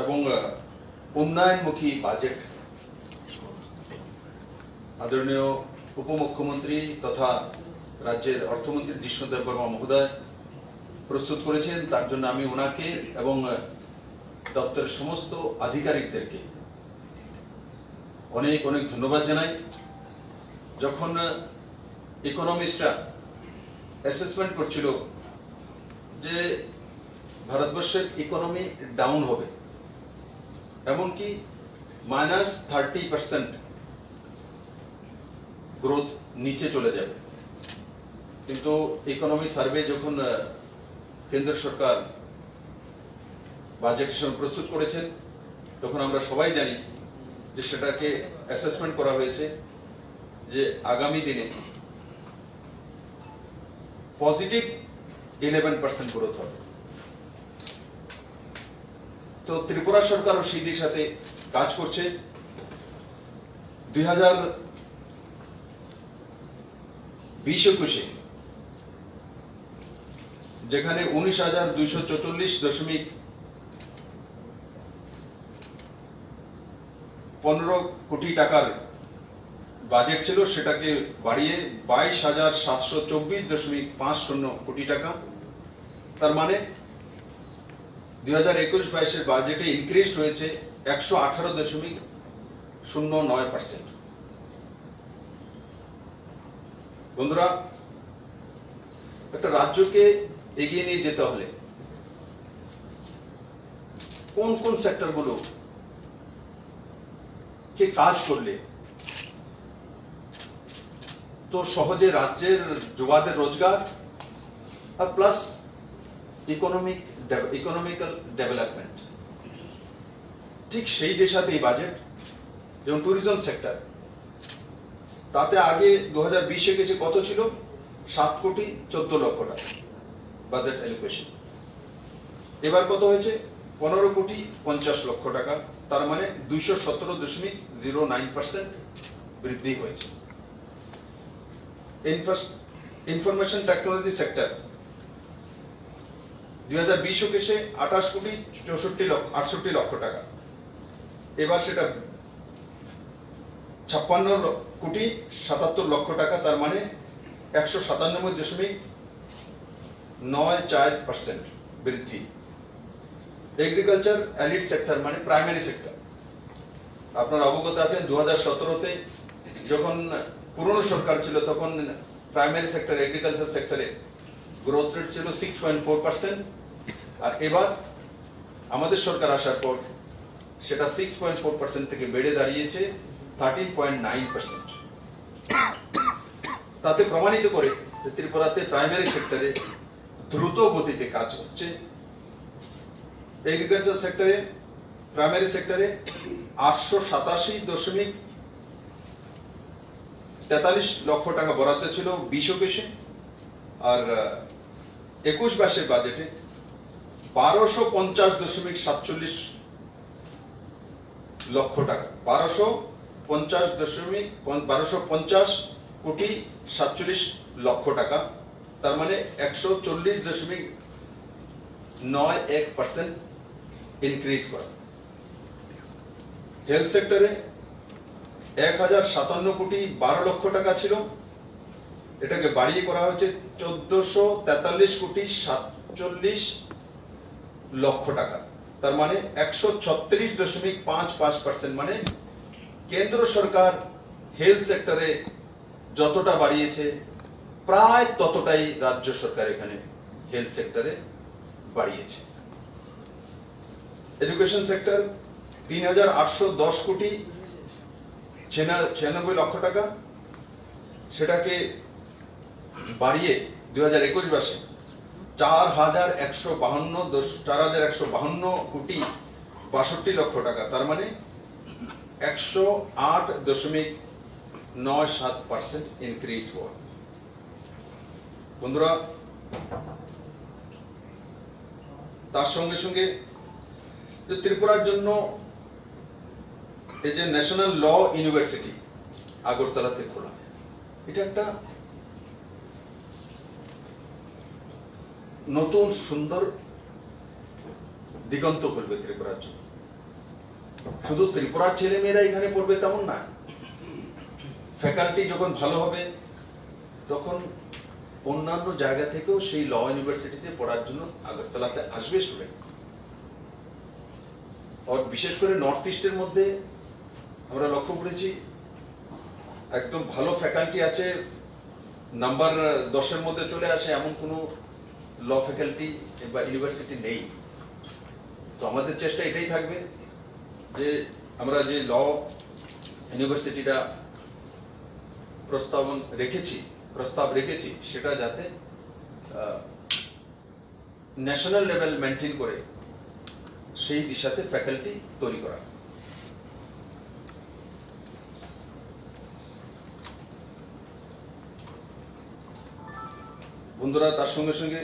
এবং উন্নয়নমুখী বাজেট আদরণীয় উপমুখ্যমন্ত্রী তথা রাজ্যের অর্থমন্ত্রী জিষ্ণুদেব বর্মা মহোদয় প্রস্তুত করেছেন। তার জন্য আমি ওনাকে এবং দপ্তরের সমস্ত আধিকারিকদেরকে অনেক অনেক ধন্যবাদ জানাই। যখন ইকোনমিস্টরা অ্যাসেসমেন্ট করছিল যে ভারতবর্ষের ইকোনমি ডাউন হবে, এমনকি -30% গ্রোথ নিচে চলে যাবে, কিন্তু ইকোনমি সার্ভে যখন কেন্দ্র সরকার বাজেট প্রস্তুত করেছেন তখন আমরা সবাই জানি যে সেটাকে অ্যাসেসমেন্ট করা হয়েছে যে আগামী দিনে পজিটিভ 11% গ্রোথ হবে। তো ত্রিপুরা সরকারও সেই দিশাতে কাজ করছে। 2020-21 যেখানে 19,244.15 কোটি টাকার বাজেট ছিল, সেটাকে বাড়িয়ে 22,724.50 কোটি টাকা। তার মানে 2021-22 বাজেটে ইনক্রিজ হয়েছে 118.09%। বন্ধুরা, একটা রাজ্যকে এগিয়ে নিয়ে যেতে হলে কোন কোন সেক্টরগুলো কে কাজ করলে তো সহজে রাজ্যের যুবাদের রোজগার আর প্লাস ইকোনমিক্যাল ডেভেলপমেন্ট, ঠিক সেই দিশাতে এই বাজেট। যেমন ট্যুরিজম সেক্টর, তাতে আগে 2020-21 কত ছিল? 7,14 লক্ষ টাকা বাজেট অ্যালোকেশন। এবার কত হয়েছে? 15,50 লক্ষ টাকা। তার মানে 217.09% বৃদ্ধি হয়েছে। ইনফরমেশন টেকনোলজি সেক্টর 2020-21 28,68 লক্ষ টাকা, এবার সেটা 56,77 লক্ষ টাকা। তার মানে 197.94% বৃদ্ধি। এগ্রিকালচার এলিড সেক্টর মানে প্রাইমারি সেক্টর, আপনারা অবগত আছেন 2017-তে যখন পুরনো সরকার ছিল তখন প্রাইমারি সেক্টর এগ্রিকালচার সেক্টরে গ্রোথ রেট ছিল 6.4%, আর এবার আমাদের সরকার আসার পর সেটা 6.4% থেকে বেড়ে দাঁড়িয়েছে 13.9%। তাতে প্রমাণিত করে যে ত্রিপুরাতে প্রাইমারি সেক্টরে দ্রুত গতিতে কাজ হচ্ছে। এগ্রিকালচার সেক্টরে প্রাইমারি সেক্টরে 887.43 লক্ষ টাকা বরাদ্দ ছিল 20-21, আর 21-22 বাজেটে 1250.47 লক্ষ টাকা, 1250.47 লক্ষ টাকা। তার মানে 140.91% ইনক্রিজ করা। হেলথ সেক্টরে 1,057.12 লক্ষ টাকা ছিল, এটাকে বাড়িয়ে করা হয়েছে 1,443.47 লক্ষ টাকা। তার মানে 136.55%। মানে কেন্দ্র সরকার হেলথ সেক্টরে যতটা বাড়িয়েছে প্রায় ততটাই রাজ্য সরকার এখানে হেলথ সেক্টরে বাড়িয়েছে। এডুকেশন সেক্টর 3,810.96 লক্ষ টাকা, সেটাকে বাড়িয়ে 2021-22 4,152.62 লক্ষ টাকা। তার মানে 108.97% ইনক্রিজ হওয়া। বন্ধুরা, তার সঙ্গে সঙ্গে ত্রিপুরার জন্য এই যে ন্যাশনাল ল ইউনিভার্সিটি আগরতলাতে খোলা, এটা একটা নতুন সুন্দর দিগন্ত খুলবে ত্রিপুরার জন্য। শুধু ত্রিপুরার ছেলে মেয়েরা এখানে পড়বে তেমন না, ফ্যাকাল্টি যখন ভালো হবে তখন অন্যান্য জায়গা থেকেও সেই ল ইউনিভার্সিটিতে পড়ার জন্য আগরতলাতে আসবে স্টুডেন্ট। আর বিশেষ করে নর্থ ইস্টের মধ্যে আমরা লক্ষ্য করেছি একদম ভালো ফ্যাকাল্টি আছে, নাম্বার 10-এর মধ্যে চলে আসে এমন কোনো ল ফ্যাকাল্টি বা ইউনিভার্সিটি নেই। তো আমাদের চেষ্টা এটাই থাকবে যে আমরা যে ল ইউনিভার্সিটিটা প্রস্তাব রেখেছি সেটা যাতে ন্যাশনাল লেভেল মেনটেন করে সেই দিশাতে ফ্যাকাল্টি তৈরি করা। বন্ধুরা, তার সঙ্গে সঙ্গে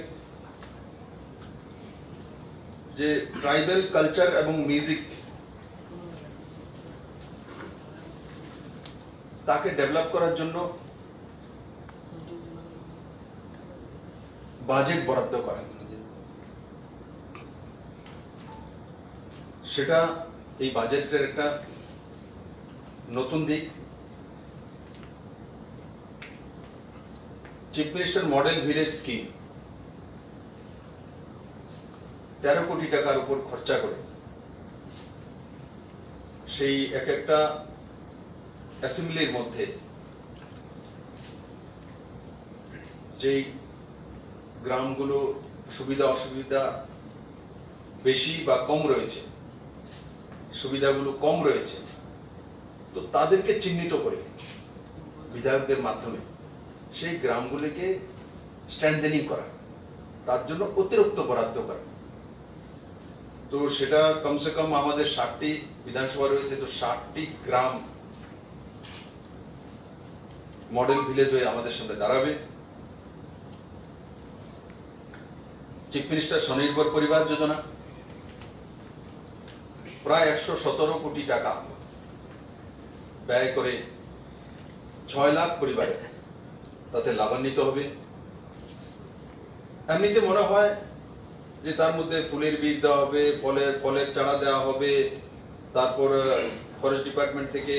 যে ট্রাইবাল কালচার এবং মিউজিক তাকে ডেভেলপ করার জন্য বাজেট বরাদ্দ করা, সেটা এই বাজেটের একটা নতুন দিক। Chief minister model village scheme 13 কোটি টাকার উপর খরচা করে সেই এক একটা অ্যাসেম্বলির মধ্যে যেই গ্রামগুলো সুবিধা অসুবিধা বেশি বা কম রয়েছে, সুবিধাগুলো কম রয়েছে, তো তাদেরকে চিহ্নিত করে বিধায়কদের মাধ্যমে সেই গ্রামগুলিকে স্ট্রেংথেনিং করা, তার জন্য অতিরিক্ত বরাদ্দ করা। তো সেটা কমসে কম আমাদের 60টি বিধানসভা রয়েছে, তো 60টি গ্রাম মডেল ভিলেজ হয়ে আমাদের সামনে দাঁড়াবে। চিফ মিনিস্টার স্বনির্ভর পরিবার যোজনা প্রায় 117 কোটি টাকা ব্যয় করে 6 লাখ পরিবার তাতে লাভান্বিত হবে। এমনিতে মনে হয় যে তার মধ্যে ফুলের বীজ দেওয়া হবে, ফলের চারা দেওয়া হবে, তারপর ফরেস্ট ডিপার্টমেন্ট থেকে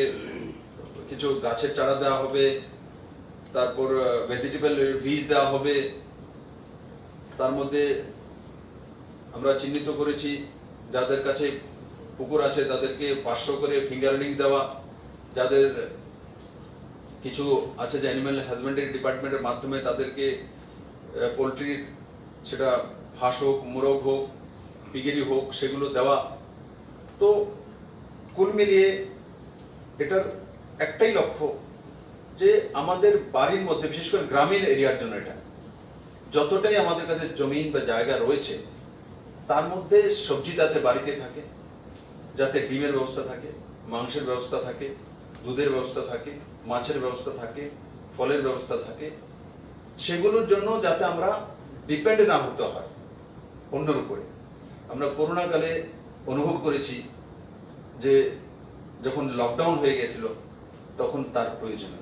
কিছু গাছের চারা দেওয়া হবে, তারপর ভেজিটেবল বীজ দেওয়া হবে। তার মধ্যে আমরা চিহ্নিত করেছি যাদের কাছে পুকুর আছে তাদেরকে 500 করে ফিঙ্গারলিং দেওয়া, যাদের কিছু আছে যে অ্যানিম্যাল হাজবেন্ডারি ডিপার্টমেন্টের মাধ্যমে তাদেরকে পোলট্রির, সেটা হাঁস হোক, মুরগ হোক, পিগেরি হোক, সেগুলো দেওয়া। তো কুল মিলিয়ে এটার একটাই লক্ষ্য যে আমাদের বাড়ির মধ্যে, বিশেষ করে গ্রামীণ এরিয়ার জন্য, এটা যতটাই আমাদের কাছে জমিন বা জায়গা রয়েছে তার মধ্যে সবজি যাতে বাড়িতে থাকে, যাতে ডিমের ব্যবস্থা থাকে, মাংসের ব্যবস্থা থাকে, দুধের ব্যবস্থা থাকে, মাছের ব্যবস্থা থাকে, ফলের ব্যবস্থা থাকে, সেগুলোর জন্য যাতে আমরা ডিপেন্ড না হতে হয় অন্যের উপরে। আমরা করোনা কালে অনুভব করেছি যে যখন লকডাউন হয়ে গেছিল তখন তার প্রয়োজন,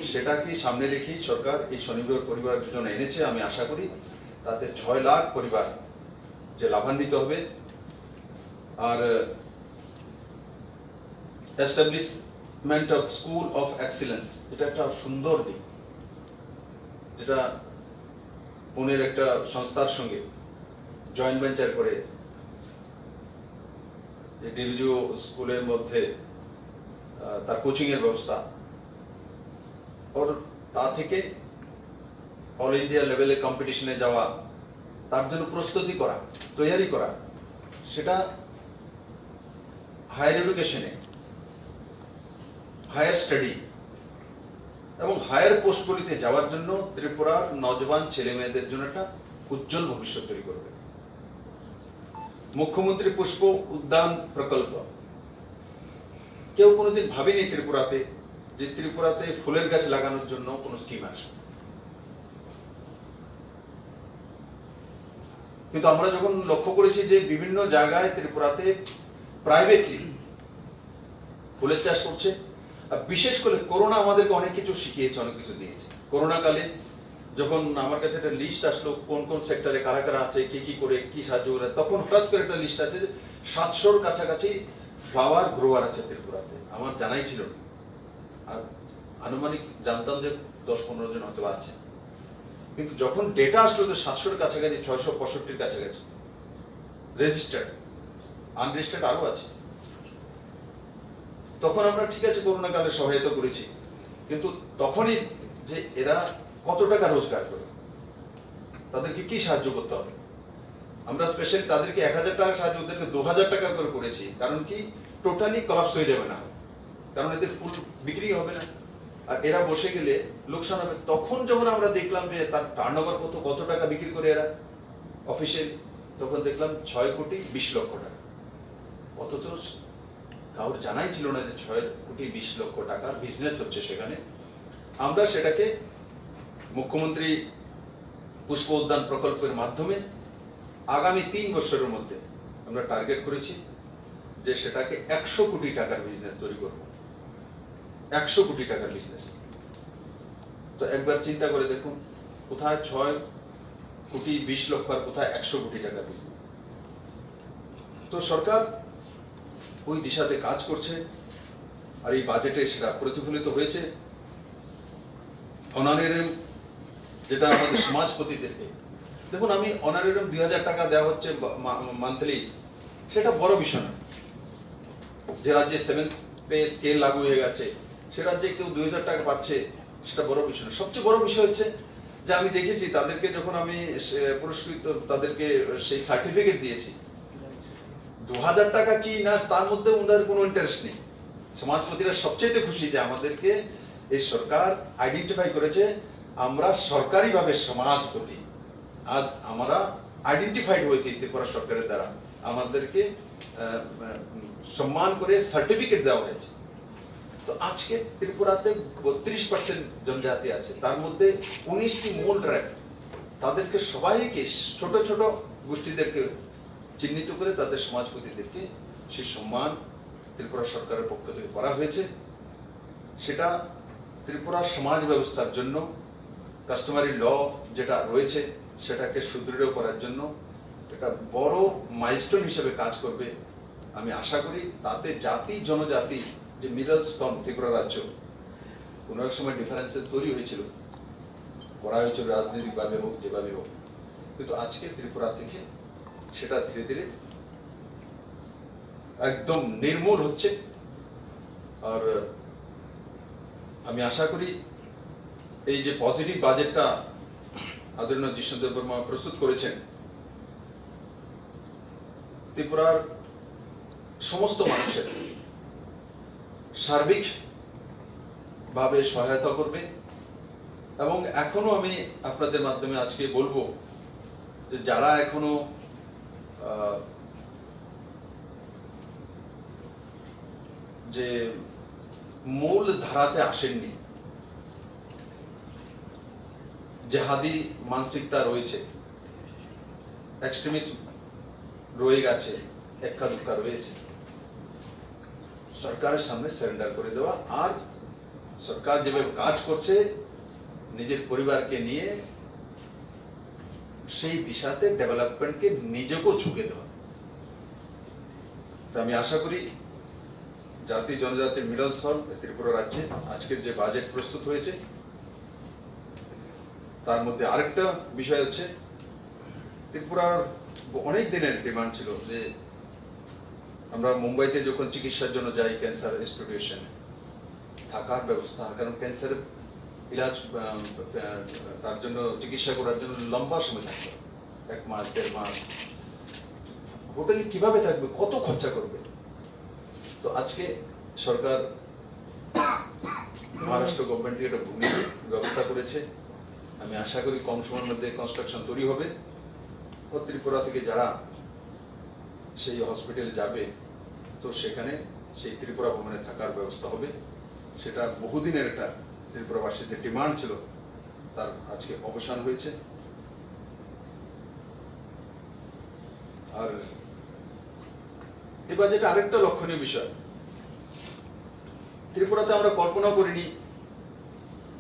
সেটাকে সামনে রেখেই সরকার এই স্বনির্ভর পরিবার যোজনা এনেছে। আমি আশা করি তাতে 6 লাখ পরিবার যে লাভান্বিত হবে। আর establishment of school of excellence, এটা একটা সুন্দর দিক, যেটা পুনের একটা সংস্থার সঙ্গে জয়েন্ট ভেঞ্চার করে ডিভিজু স্কুলের মধ্যে তার কোচিং এর ব্যবস্থা, আর তা থেকে অল ইন্ডিয়া লেভেলে কম্পিটিশনে যাওয়া, তার জন্য প্রস্তুতি করা, তৈরি করা, সেটা হায়ার এডুকেশনে, হায়ার স্টাডি এবং হায়ার পোস্টগুলিতে যাওয়ার জন্য ত্রিপুরার নজওয়ান ছেলে মেয়েদের জন্য একটা উজ্জ্বল ভবিষ্যৎ তৈরি করবে। মুখ্যমন্ত্রী পুষ্প উদ্যান প্রকল্প, কেউ কোনোদিন ভাবেনি ত্রিপুরাতে যে ত্রিপুরাতে ফুলের গাছ লাগানোর জন্য কোনো স্কিম আসে, কিন্তু আমরা যখন লক্ষ্য করেছি যে বিভিন্ন জায়গায় ত্রিপুরাতে প্রাইভেটলি ফুলের চাষ করছে, বিশেষ করে করোনা আমাদেরকে অনেক কিছু শিখিয়েছে, অনেক কিছু দিয়েছে। করোনা কালে যখন আমার কাছে একটা লিস্ট আসলো কোন কোন সেক্টরে কারা কারা আছে, কি কি করে কি সাহায্য করে, তখন হঠাৎ করে একটা লিস্ট আছে যে 700-র কাছাকাছি ফ্লাওয়ার গ্রোয়ার আছে ত্রিপুরাতে, আমার জানাই ছিল না। আর আনুমানিক জানতাম যে 10-15 জন হয়তো আছে, কিন্তু যখন ডেটা আসলো তো 700-র কাছাকাছি, 665-র কাছাকাছি রেজিস্টার্ড, আনরেজিস্টার্ড আরো আছে। তখন আমরা ঠিক আছে করোনা কালে সহায়তা করেছি, কিন্তু তখনই যে এরা কত টাকা রোজগার করে, তাদেরকে কি সাহায্য করতে হবে, আমরা স্পেশালি তাদেরকে 1000 টাকা সাহায্য, ওদেরকে 2000 টাকা করে করেছি। কারণ কি, টোটালি কলাপস হয়ে যাবে না, কারণ এদের ফুল বিক্রি হবে না, আর এরা বসে গেলে লোকসান হবে। তখন যখন আমরা দেখলাম যে তার টার্নওভার কত টাকা বিক্রি করে এরা অফিসিয়ালি, তখন দেখলাম 6,20,00,000 টাকা। অথচ কারোর জানাই ছিল না যে 6,20,00,000 টাকার বিজনেস হচ্ছে সেখানে। আমরা সেটাকে মুখ্যমন্ত্রী পুষ্প উদ্যান প্রকল্পের মাধ্যমে আগামী 3 বছরের মধ্যে আমরা টার্গেট করেছি যে সেটাকে 100 কোটি টাকার বিজনেস তৈরি করব। 100 কোটি টাকার বিজনেস। তো একবার চিন্তা করে দেখুন, কোথায় 6,20,00,000 আর কোথায় 100 কোটি টাকার বিজনেস। তো সরকার ওই দিশাতে কাজ করছে, আর এই বাজেটে সেটা প্রতিফলিত হয়েছে। অনারেরিয়াম যেটা আমাদের সমাজপতিদেরকে, দেখুন আমি অনারেরিয়াম 2000 টাকা দেওয়া হচ্ছে মান্থলি, সেটা বড় বিষয় না। যে রাজ্যে 7th পে স্কেল লাগু হয়ে গেছে, সে রাজ্যে কেউ 2000 টাকা পাচ্ছে, সেটা বড় বিষয় না। সবচেয়ে বড় বিষয় হচ্ছে যে আমি দেখেছি তাদেরকে যখন আমি পুরস্কৃত, তাদেরকে সেই সার্টিফিকেট দিয়েছি, 2000 টাকা কি না তার মধ্যে ওদের কোনো ইন্টারেস্ট নেই। সমাজপতিরা সবচেয়ে খুশি যে আমাদেরকে এই সরকার আইডেন্টিফাই করেছে, আমরা সরকারিভাবে সমাজপতি। আজ আমরা আইডেন্টিফাইড হয়েছে ত্রিপুরা সরকারের দ্বারা, আমাদেরকে সম্মান করে সার্টিফিকেট দেওয়া হয়েছে। তো আজকে ত্রিপুরাতে 32% জনজাতি আছে, তার মধ্যে 19টি মূল ট্রাইব। তাদেরকে সবাইকে, ছোট ছোট গোষ্ঠীদেরকে চিহ্নিত করে তাদের সমাজপতিদেরকে সেই সম্মান ত্রিপুরা সরকারের পক্ষ থেকে করা হয়েছে। সেটা ত্রিপুরার সমাজ ব্যবস্থার জন্য, কাস্টমারি ল যেটা রয়েছে সেটাকে সুদৃঢ় করার জন্য এটা বড় মাইলস্টোন হিসেবে কাজ করবে। আমি আশা করি তাতে জাতি জনজাতি যে মিডল স্তর ত্রিপুরা রাজ্য, কোনো এক সময় ডিফারেন্সেস তৈরি হয়েছিল, করা হয়েছিল রাজনৈতিকভাবে হোক, যেভাবে হোক, কিন্তু আজকে ত্রিপুরা থেকে সেটা ধীরে ধীরে একদম নির্মূল হচ্ছে। আর আমি আশা করি এই যে পজিটিভ বাজেটটা আদরণীয় জিষ্ণু দেববর্মা প্রস্তুত করেছেন, ত্রিপুরার সমস্ত মানুষের সার্বিক ভাবে সহায়তা করবে। এবং এখনো আমি আপনাদের মাধ্যমে আজকে বলবো যে যারা এখনো যে মূল ধারাতে আসেননি, জেহাদি মানসিকতা রয়েছে, এক্সট্রিমিস্ট রয়ে গেছে, এক্কা দুক্কা রয়েছে, সরকারের সামনে সারেন্ডার করে দেওয়া। আর সরকার যেভাবে কাজ করছে নিজের পরিবারকে নিয়ে, সেই দিশাতে ডেভেলপমেন্টকে নিজেকেও ঝুঁকে দেওয়া। তো আমি আশা করি জাতি জনজাতির মিডল স্তর ত্রিপুরা রাজ্যে আজকের যে বাজেট প্রস্তুত হয়েছে, তার মধ্যে আরেকটা বিষয় হচ্ছে, ত্রিপুরার অনেক দিনের ডিমান্ড ছিল যে আমরা মুম্বাইতে যখন চিকিৎসার জন্য যাই, ক্যান্সার ইনস্টিটিউশনে থাকার ব্যবস্থা, কারণ ক্যান্সারের ইলাজ, তার জন্য চিকিৎসা করার জন্য লম্বা সময় থাকবে, 1 মাস 1.5 মাস, হোটেলে কিভাবে থাকবে, কত খরচা করবে। তো আজকে সরকার, মহারাষ্ট্র গভর্নমেন্ট থেকে একটা ভূমি ব্যবস্থা করেছে। আমি আশা করি কম সময়ের মধ্যে কনস্ট্রাকশন তৈরি হবে। ও ত্রিপুরা থেকে যারা সেই হসপিটালে যাবে, তো সেখানে সেই ত্রিপুরা ভবনে থাকার ব্যবস্থা হবে। সেটা বহুদিনের একটা ত্রিপুরাবাসীর যে ডিমান্ড ছিল, তার আজকে অবসান হয়েছে। আর এবার যেটা আরেকটা লক্ষণীয় বিষয়, ত্রিপুরাতে আমরা কল্পনা করিনি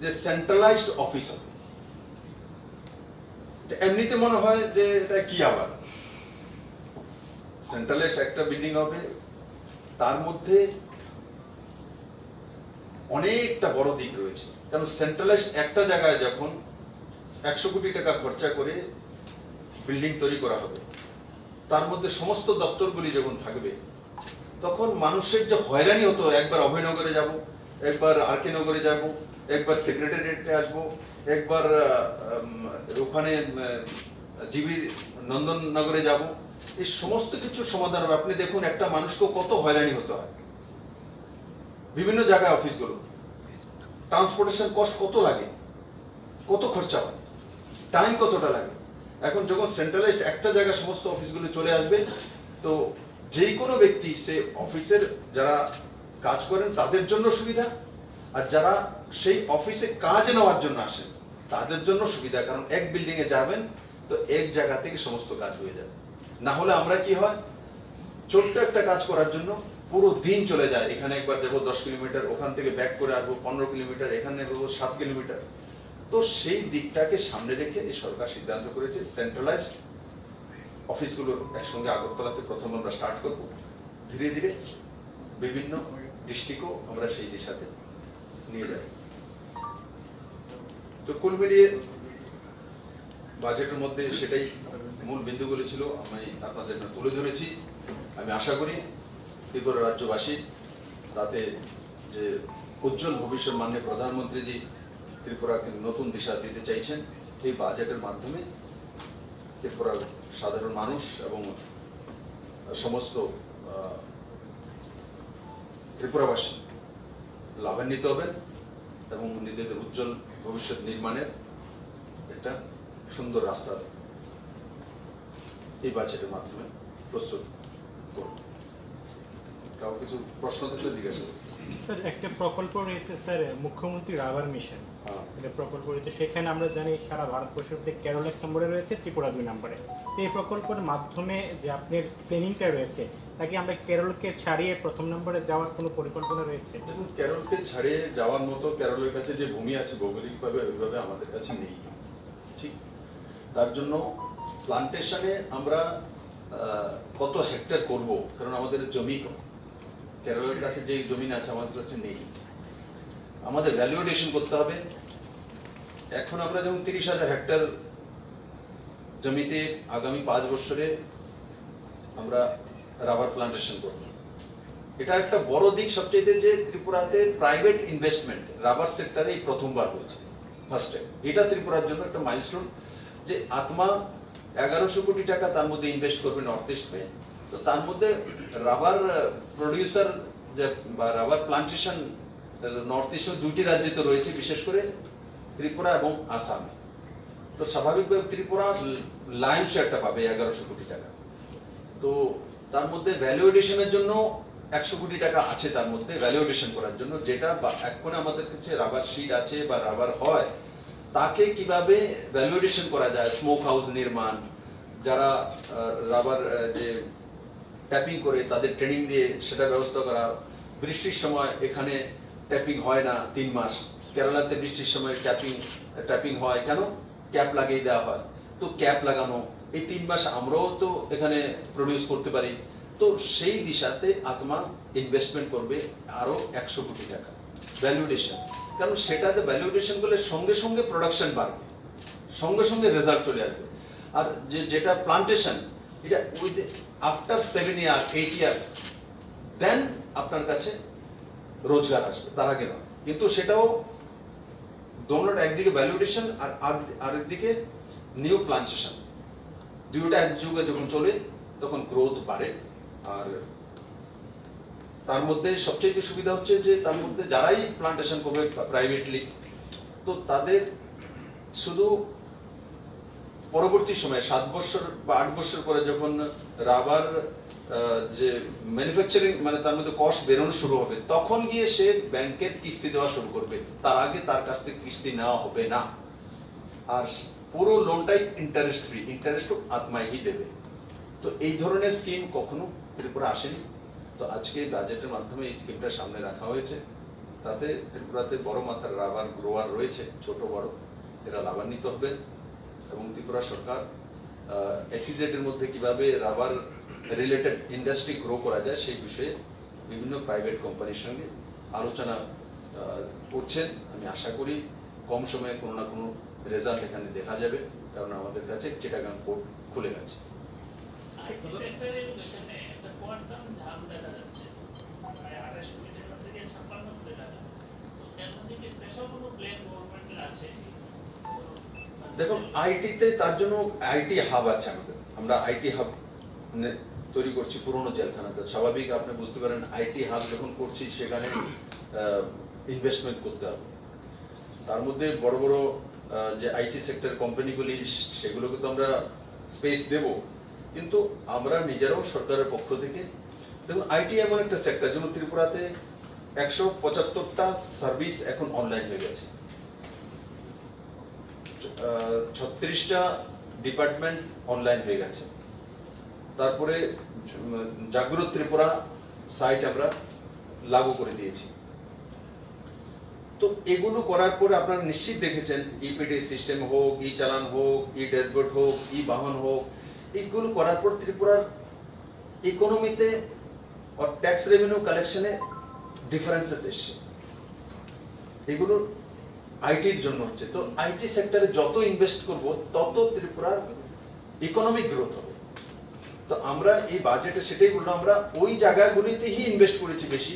যে সেন্ট্রালাইজড অফিস হবে। এমনিতে মনে হয় যে এটা কি আবার সেন্ট্রালাইজড একটা বিল্ডিং হবে, তার মধ্যে অনেকটা বড় দিক রয়েছে, কারণ সেন্ট্রালাইজড একটা জায়গায় যখন 100 কোটি টাকা খরচা করে বিল্ডিং তৈরি করা হবে, তার মধ্যে সমস্ত দপ্তরগুলি যখন থাকবে, তখন মানুষের যে হয়রানি হতো, একবার অভয়নগরে যাব, একবার আরকে নগরে যাব, একবার সেক্রেটারিয়েটে আসবো, একবার ওখানে জিবি নন্দননগরে যাব, এই সমস্ত কিছু সমাধান হবে। আপনি দেখুন একটা মানুষকে কত হয়রানি হতে হয়, বিভিন্ন জায়গায় অফিসগুলো, ট্রান্সপোর্টেশন কস্ট কত লাগে, কত খরচা হয়, টাইম কতটা লাগে। এখন যখন সেন্ট্রালাইজড একটা জায়গায় সমস্ত অফিসগুলো চলে আসবে, তো যে কোনো ব্যক্তি সে অফিসের যারা কাজ করেন তাদের জন্য সুবিধা, আর যারা সেই অফিসে কাজ নেওয়ার জন্য আসেন তাদের জন্য সুবিধা, কারণ এক বিল্ডিং এ যাবেন তো এক জায়গা থেকে সমস্ত কাজ হয়ে যাবে। না হলে আমরা কি হয়, ছোট্ট একটা কাজ করার জন্য পুরো দিন চলে যায়, এখানে একবার যাবো 10 কিলোমিটার, ওখান থেকে ব্যাক করে আসবো 15 কিলোমিটার, এখানে যাবো 7 কিলোমিটার। তো সেই দিকটাকে সামনে রেখে এই সরকার সিদ্ধান্ত করেছে সেন্ট্রালাইজড অফিসগুলোর একসঙ্গে আগরতলাতে প্রথম আমরা স্টার্ট করব, ধীরে ধীরে বিভিন্ন ডিস্ট্রিক্টও আমরা সেই দিশাতে নিয়ে যাব। তো কুল মিলিয়ে বাজেটের মধ্যে সেটাই মূল বিন্দুগুলো ছিল, আমি আপনাদের তুলে ধরেছি। আমি আশা করি ত্রিপুরা রাজ্যবাসী তাতে যে উজ্জ্বল ভবিষ্যৎ মাননীয় প্রধানমন্ত্রীজি ত্রিপুরাকে নতুন দিশা দিতে চাইছেন, এই বাজেটের মাধ্যমে ত্রিপুরার সাধারণ মানুষ এবং সমস্ত ত্রিপুরাবাসী লাভান্বিত হবেন এবং নিজেদের উজ্জ্বল ভবিষ্যৎ নির্মাণের একটা সুন্দর রাস্তা এই বাজেটের মাধ্যমে প্রস্তুত করব। কারো কিছু প্রশ্ন থাকলে জিজ্ঞাসা করুন। স্যার, একটা প্রকল্প রয়েছে স্যার, মুখ্যমন্ত্রী রাবার মিশন, এটা প্রকল্প রয়েছে, সেখানে আমরা জানি সারা ভারতবর্ষের মধ্যে কেরল 1 নম্বরে রয়েছে, ত্রিপুরা 2 নম্বরে। তো এই প্রকল্পের মাধ্যমে যে আপনার প্ল্যানিংটা রয়েছে, তাকে আমরা কেরলকে ছাড়িয়ে প্রথম নম্বরে যাওয়ার কোনো পরিকল্পনা রয়েছে? দেখুন, কেরলকে ছাড়িয়ে যাওয়ার মতো কেরলের কাছে যে ভূমি আছে ভৌগোলিকভাবে ওইভাবে আমাদের কাছে নেই, ঠিক। তার জন্য প্লান্টেশনে আমরা কত হেক্টর করব, কারণ আমাদের জমি কম, কেরলের কাছে যে জমি আছে আমাদের কাছে নেই, আমাদের ভ্যালুয়েশন করতে হবে। এখন আমরা যেমন 30,000 হেক্টর জমিতে আগামী 5 বছরে আমরা রাবার প্লান্টেশন করব। এটা একটা বড় দিক সবচেয়ে, যে ত্রিপুরাতে প্রাইভেট ইনভেস্টমেন্ট রাবার সেক্টরে এই প্রথমবার হয়েছে, ফার্স্ট টাইম। এটা ত্রিপুরার জন্য একটা মাইলস্টোন, যে আত্মা 1100 কোটি টাকা তার মধ্যে ইনভেস্ট করবে নর্থ ইস্টে। তো তার মধ্যে রাবার প্রডিউসার বা রাবার প্লান্টেশন নর্থ ইস্টের 2টি রাজ্যে তো রয়েছে, বিশেষ করে ত্রিপুরা এবং আসামে। তো স্বাভাবিকভাবে ত্রিপুরা লাইন শেয়ারটা পাবে 1100 কোটি টাকা। তো তার মধ্যে ভ্যালু এডিশনের জন্য 100 কোটি টাকা আছে তার মধ্যে ভ্যালু এডিশন করার জন্য, যেটা এখন আমাদের কাছে রাবার শিট আছে বা রাবার হয়, তাকে কিভাবে ভ্যালু এডিশন করা যায়, স্মোক হাউস নির্মাণ, যারা রাবার যে ট্যাপিং করে তাদের ট্রেনিং দিয়ে সেটা ব্যবস্থা করা। বৃষ্টির সময় এখানে ট্যাপিং হয় না 3 মাস, কেরালাতে বৃষ্টির সময় ট্যাপিং হয়, কেন? ক্যাপ লাগিয়ে দেওয়া হয়। তো ক্যাপ লাগানো, এই 3 মাস আমরাও তো এখানে প্রডিউস করতে পারি। তো সেই দিশাতে আত্মা ইনভেস্টমেন্ট করবে আরো 100 কোটি টাকা ভ্যালুয়েশন, কারণ সেটাতে ভ্যালুয়েশন করলে সঙ্গে সঙ্গে প্রোডাকশন বাড়বে, সঙ্গে সঙ্গে রেজাল্ট চলে আসবে। আর যেটা প্লান্টেশন, এটা উইথ আফটার 7 ইয়ার 8 ইয়ার্স দেন আপনার কাছে রোজগার আসবে, তার আগে নয়। কিন্তু সেটাও দোনোটা, একদিকে ভ্যালুয়েশন আর আরেকদিকে নিউ প্লান্টেশন, দুইটা এক যুগে যখন চলে তখন গ্রোথ বাড়ে। আর তার মধ্যে সবচেয়ে সুবিধা হচ্ছে যে তার মধ্যে যারাই প্লান্টেশন করবে প্রাইভেটলি, তো তাদের শুধু পরবর্তী সময়ে 7 বছর বা 8 বছর পরে যখন রাবার যে ম্যানুফ্যাকচারিং মানে তার মধ্যে কস্ট বেরোনো শুরু হবে, তখন গিয়ে সে ব্যাংকের কিস্তি দেওয়া শুরু করবে, তার আগে তার কাছ থেকে কিস্তি নেওয়া হবে না। আর পুরো লোনটাই ইন্টারেস্ট ফ্রি, ইন্টারেস্টও আত্মাই দেবে। তো এই ধরনের স্কিম কখনো ত্রিপুরা আসেনি। তো আজকে বাজেটের মাধ্যমে এই স্কিমটা সামনে রাখা হয়েছে, তাতে ত্রিপুরাতে বড় মাত্রার রাবার গ্রোয়ার রয়েছে, ছোট বড়, এরা লাভান্বিত হবে। এবং ত্রিপুরা সরকার এসইজেড এর মধ্যে কিভাবে রাবার রিলেটেড ইন্ডাস্ট্রি গ্রো করা যায় সেই বিষয়ে বিভিন্ন প্রাইভেট কোম্পানির সঙ্গে আলোচনা করছেন। আমি আশা করি কম সময়ে কোনো না কোনো রেজাল্ট এখানে দেখা যাবে, কারণ আমাদের কাছে চিটাগাং পোর্ট খুলে গেছে। আইটি সেক্টরে এডুকেশনে একটা কোয়ান্টাম ঝাম দেখা যাচ্ছে, প্রায় 28 কোটি টাকা থেকে 56 কোটি টাকা। তো এর মধ্যে কি স্পেশাল কোনো প্ল্যান গভর্নমেন্টের আছে? দেখুন, আইটিতে তার জন্য আইটি হাব আছে আমাদের। আমরা আইটি হাব তৈরি করছি পুরনো জেলখানাতে। স্বাভাবিক আপনি বুঝতে পারেন, আইটি হাব যখন করছি সেখানে ইনভেস্টমেন্ট করতে হবে। তার মধ্যে বড় বড় যে আইটি সেক্টর কোম্পানিগুলি, সেগুলোকে তো আমরা স্পেস দেব, কিন্তু আমরা নিজেরাও সরকারের পক্ষ থেকে, দেখুন আইটি এমন একটা সেক্টর, যেমন ত্রিপুরাতে 175টা সার্ভিস এখন অনলাইন হয়ে গেছে, 36টা ডিপার্টমেন্ট অনলাইন হয়ে গেছে। তারপরে জাগ্রত ত্রিপুরা সাইট আমরা লাগু করে দিয়েছি। তো এগুলো করার পরে আপনারা নিশ্চিত দেখেছেন, ইপিডি সিস্টেম হোক, ই চালান হোক, ই ড্যাশবোর্ড হোক, ই বাহন হোক, এইগুলো করার পর ত্রিপুরার ইকোনমিতে আর ট্যাক্স রেভিনিউ কালেকশনে ডিফারেন্সেস এসছে। এগুলো আইটির জন্য হচ্ছে। তো আইটি সেক্টরে যত ইনভেস্ট করব তত ত্রিপুরার ইকোনমিক গ্রোথ হবে। তো আমরা এই বাজেটে সেটাই বললাম, আমরা ওই জায়গাগুলিতেই ইনভেস্ট করেছি বেশি,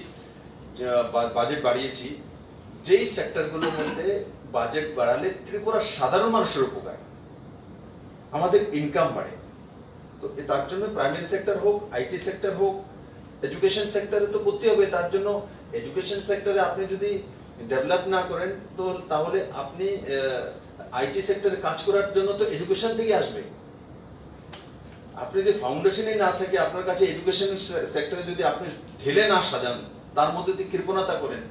বাজেট বাড়িয়েছি যেই সেক্টরগুলোর মধ্যে বাজেট বাড়ালে ত্রিপুরার সাধারণ মানুষের উপকার, আমাদের ইনকাম বাড়ে। তো তার জন্য প্রাইমারি সেক্টর হোক, আইটি সেক্টর হোক, এডুকেশন সেক্টরে তো করতে হবে। তার জন্য এডুকেশন সেক্টরে আপনি যদি ডেভেলপ না করেন, তো তাহলে আপনি আইটি সেক্টরে কাজ করার জন্য তো এডুকেশন থেকে আসবে। আপনি যে ফাউন্ডেশনই না থাকে, আপনার কাছে এডুকেশন সেক্টরে যদি আপনি ঢেলে না সাজান, তার মধ্যে দিয়ে কৃপণতা করেন,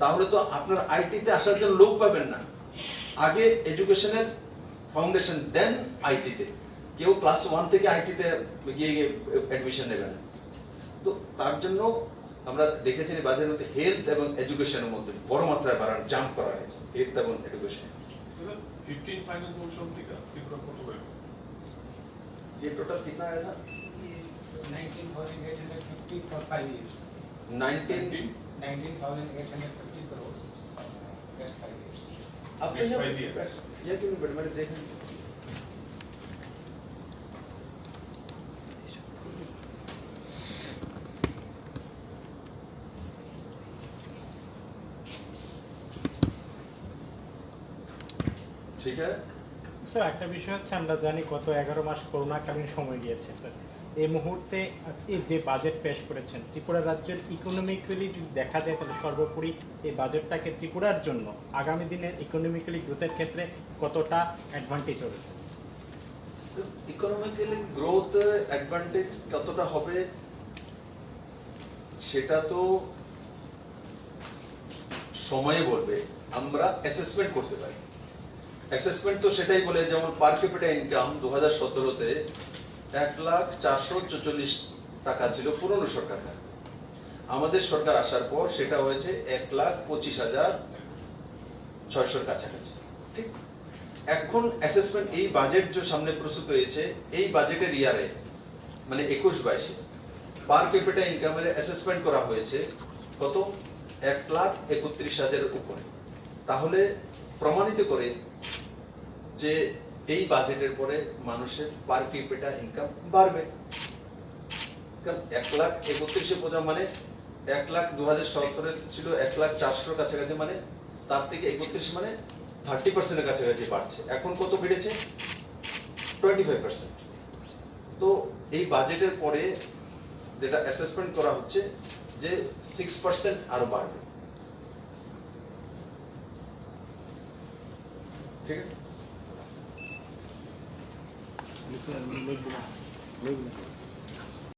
তাহলে তো আপনার আইটিতে আসার জন্য লোক পাবেন না। আগে এডুকেশনের ফাউন্ডেশন, দেন আইটিতে। কেউ ক্লাস 1 থেকে আইটিতে গিয়ে অ্যাডমিশন নেবে না। তো তার জন্য আমরা দেখেছি বাজারের মধ্যে হেলথ এবং এডুকেশনের মধ্যে বড় মাত্রায় বাড়ানো, জাম্প করা হয়েছে হেলথ এবং এডুকেশন। 15 फाइनल बोर्ड समथिंग का त्रिपुरा को हुआ ये टोटल कितना आया था? 19,850 for 5 years. 19,850 crores. Just 5 years. अब Next 5 years. ये क्यों नहीं मैंने देखा। ठीक है। স্যার একটা বিষয় হচ্ছে, আমরা জানি গত 11 মাস করোনাকালীন সময় গিয়েছে স্যার। এই মুহূর্তে এই যে বাজেট পেশ করেছেন, ত্রিপুরা রাজ্যের ইকোনমিক্যালি যদি দেখা যায়, তাহলে সর্বোপরি এই বাজেটটাকে ত্রিপুরার জন্য আগামী দিনের ইকোনমিক্যালি গ্রোথের ক্ষেত্রে কতটা অ্যাডভান্টেজ হবে স্যার? ইকোনমিক্যালি গ্রোথ অ্যাডভান্টেজ কতটা হবে সেটা তো সময় বলবে। আমরা অ্যাসেসমেন্ট করতে পারি। অ্যাসেসমেন্ট তো সেটাই বলে, যেমন পার ক্যাপিটা ইনকাম 2017-তে 1,04,44 টাকা ছিল পুরনো সরকারের। আমাদের সরকার আসার পর সেটা হয়েছে 1,25,600 কাছাকাছি। ঠিক এখন অ্যাসেসমেন্ট, এই বাজেট যে সামনে প্রস্তুত হয়েছে, এই বাজেটের ইয়ারে মানে 21-22 পার ক্যাপিটা ইনকামের অ্যাসেসমেন্ট করা হয়েছে কত? 1,31,000-এর উপরে। তাহলে প্রমাণিত করে যে এই বাজেটের পরে মানুষের পার ক্যাপিটা ইনকাম বাড়বে। কারণ 1,31,000 বোঝা মানে 1,02,017 ছিল 1,04,000 কাছাকাছি, মানে তার থেকে 31 মানে 30% কাছাকাছি বাড়ছে। এখন কত বেড়েছে? 25%। তো এই বাজেটের পরে যেটা অ্যাসেসমেন্ট করা হচ্ছে যে 6% আরো বাড়বে। ঠিক আছে।